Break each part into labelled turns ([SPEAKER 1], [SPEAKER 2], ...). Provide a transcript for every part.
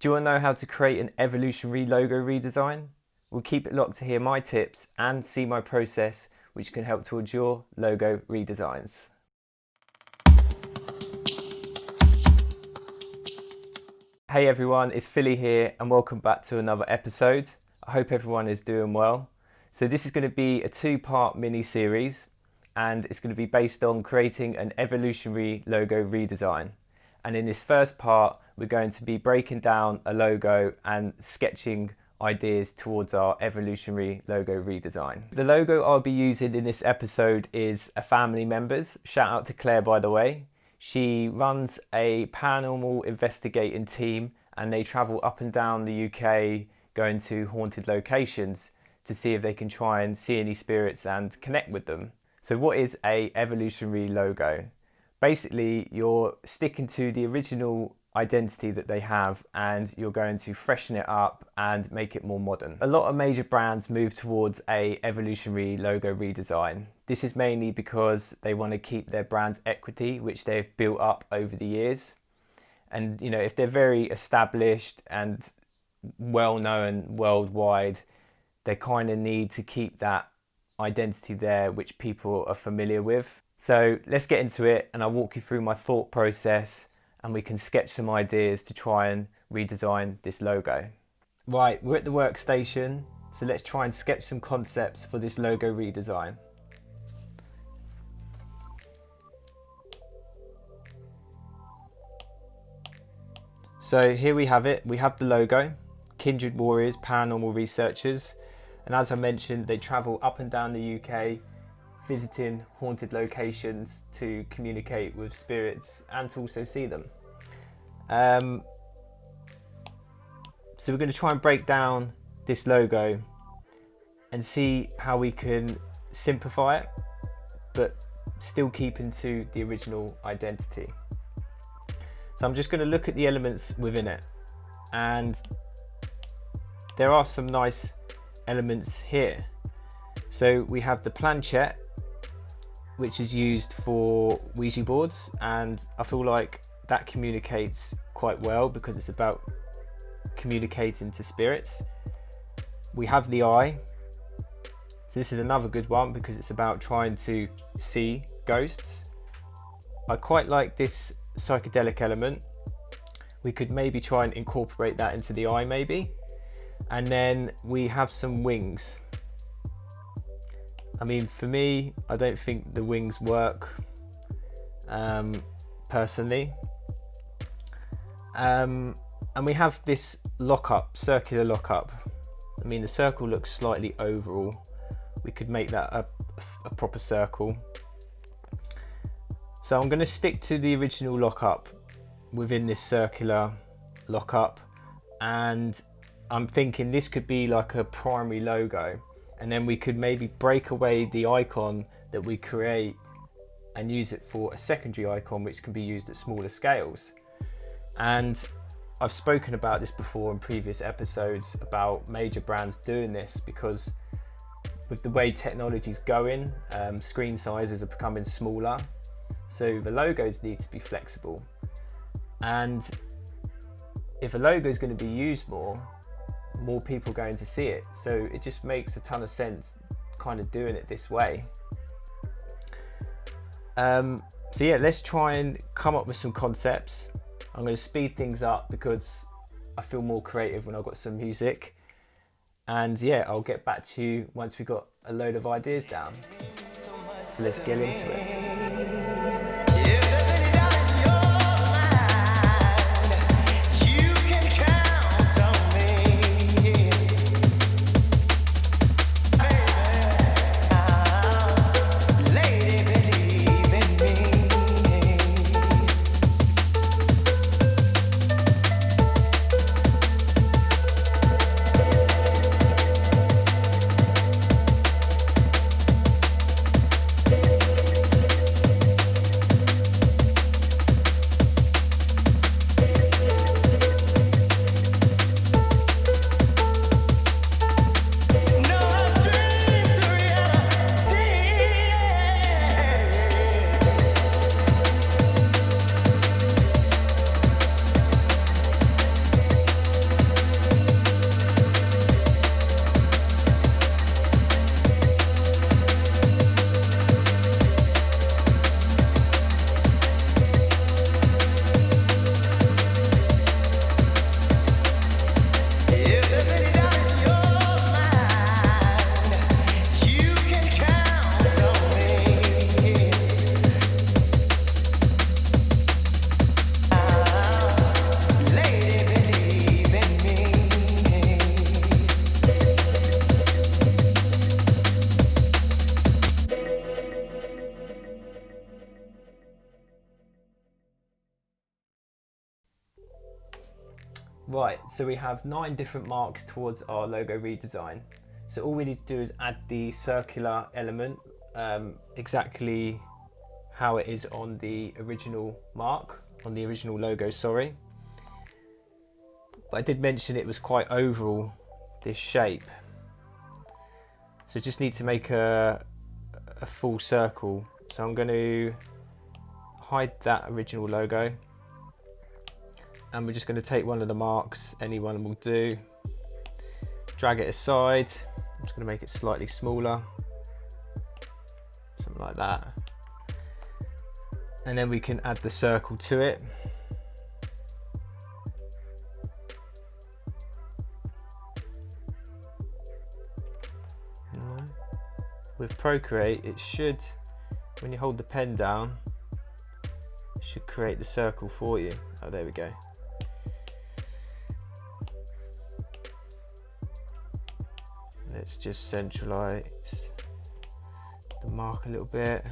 [SPEAKER 1] Do you want to know how to create an evolutionary logo redesign? We'll keep it locked to hear my tips and see my process, which can help towards your logo redesigns. Hey everyone, it's Philly here and welcome back to another episode. I hope everyone is doing well. So this is going to be a two-part mini-series and it's going to be based on creating an evolutionary logo redesign. And in this first part, we're going to be breaking down a logo and sketching ideas towards our evolutionary logo redesign. The logo I'll be using in this episode is a family member's. Shout out to Claire, by the way. She runs a paranormal investigating team and they travel up and down the UK going to haunted locations to see if they can try and see any spirits and connect with them. So what is a evolutionary logo? Basically, you're sticking to the original identity that they have and you're going to freshen it up and make it more modern. A lot of major brands move towards a evolutionary logo redesign. This is mainly because they want to keep their brand's equity, which they've built up over the years. And you know, if they're very established and well known worldwide, they kind of need to keep that identity there, which people are familiar with. So let's get into it and I'll walk you through my thought process and we can sketch some ideas to try and redesign this logo. Right, we're at the workstation, so let's try and sketch some concepts for this logo redesign. So here we have it, we have the logo, Kindred Warriors, Paranormal Researchers, and as I mentioned, they travel up and down the UK visiting haunted locations to communicate with spirits and to also see them. So we're going to try and break down this logo and see how we can simplify it but still keep into the original identity. So I'm just going to look at the elements within it, and there are some nice elements here. So we have the planchette, which is used for Ouija boards, and I feel like that communicates quite well because it's about communicating to spirits. We have the eye, so this is another good one because it's about trying to see ghosts. I quite like this psychedelic element. We could maybe try and incorporate that into the eye maybe. And then we have some wings. I mean, for me, I don't think the wings work personally. And we have this lockup, circular lockup. I mean, the circle looks slightly oval. We could make that a proper circle. So I'm going to stick to the original lockup within this circular lockup, and I'm thinking this could be like a primary logo. And then we could maybe break away the icon that we create and use it for a secondary icon, which can be used at smaller scales. And I've spoken about this before in previous episodes about major brands doing this because with the way technology's going, screen sizes are becoming smaller. So the logos need to be flexible. And if a logo is going to be used more people are going to see it, so it just makes a ton of sense kind of doing it this way. So yeah, let's try and come up with some concepts. I'm going to speed things up because I feel more creative when I've got some music, and yeah, I'll get back to you once we've got a load of ideas down. So let's get into it. Right, so we have 9 different marks towards our logo redesign. So all we need to do is add the circular element, exactly how it is on the original mark, on the original logo, sorry. But I did mention it was quite oval, this shape. So just need to make a full circle. So I'm going to hide that original logo. And we're just going to take one of the marks, any one will do, drag it aside. I'm just going to make it slightly smaller, something like that. And then we can add the circle to it. With Procreate, it should, when you hold the pen down, it should create the circle for you. Oh, there we go. Let's just centralize the mark a little bit.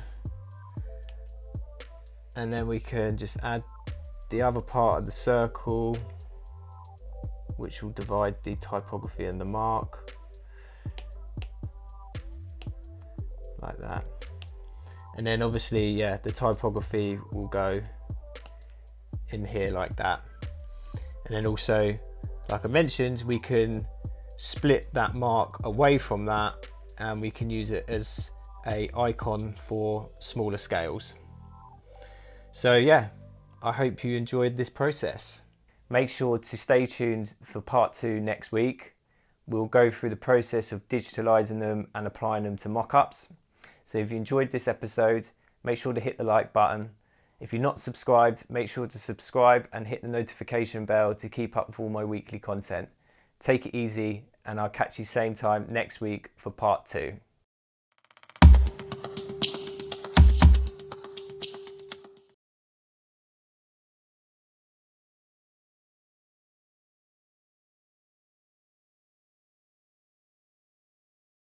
[SPEAKER 1] And then we can just add the other part of the circle, which will divide the typography and the mark. Like that. And then obviously, yeah, the typography will go in here like that. And then also, like I mentioned, we can split that mark away from that, and we can use it as a icon for smaller scales. So yeah, I hope you enjoyed this process. Make sure to stay tuned for part 2 next week. We'll go through the process of digitalizing them and applying them to mock-ups. So if you enjoyed this episode, make sure to hit the like button. If you're not subscribed, make sure to subscribe and hit the notification bell to keep up with all my weekly content. Take it easy, and I'll catch you same time next week for part 2.